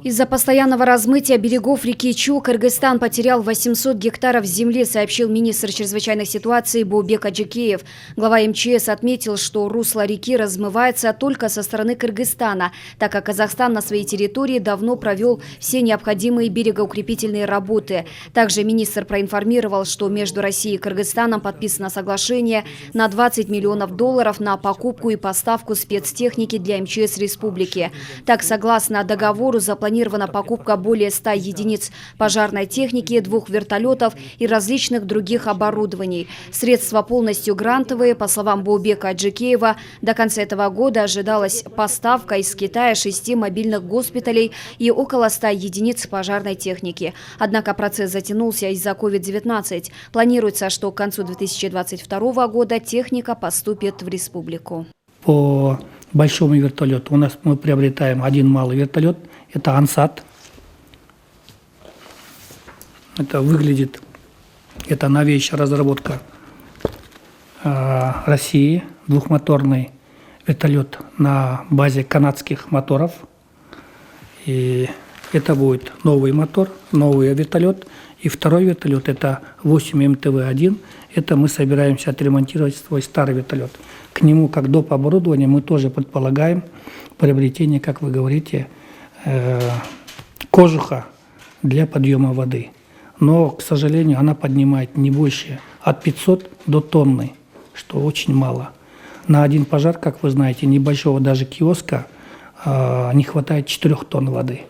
Из-за постоянного размытия берегов реки Чу Кыргызстан потерял 800 гектаров земли, сообщил министр чрезвычайных ситуаций Боубек Аджикеев. Глава МЧС отметил, что русло реки размывается только со стороны Кыргызстана, так как Казахстан на своей территории давно провел все необходимые берегоукрепительные работы. Также министр проинформировал, что между Россией и Кыргызстаном подписано соглашение на $20 миллионов на покупку и поставку спецтехники для МЧС республики. Так, согласно договору, запланирована покупка более 100 единиц пожарной техники, 2 вертолетов и различных других оборудований. Средства полностью грантовые. По словам Боубека Аджикеева, до конца этого года ожидалась поставка из Китая 6 мобильных госпиталей и около 100 единиц пожарной техники. Однако процесс затянулся из-за COVID-19. Планируется, что к концу 2022 года техника поступит в республику. По большому вертолету у нас мы приобретаем один малый вертолет. Это Ансат. Это выглядит, это новейшая разработка России. Двухмоторный вертолет на базе канадских моторов. И это будет новый мотор, новый вертолет. И второй вертолет это 8 МТВ-1. Это мы собираемся отремонтировать свой старый вертолет. К нему, как доп. Оборудование, мы тоже предполагаем приобретение, как вы говорите, кожуха для подъема воды. Но, к сожалению, она поднимает не больше от 500 до тонны, что очень мало. На один пожар, как вы знаете, небольшого даже киоска не хватает 4 тонн воды.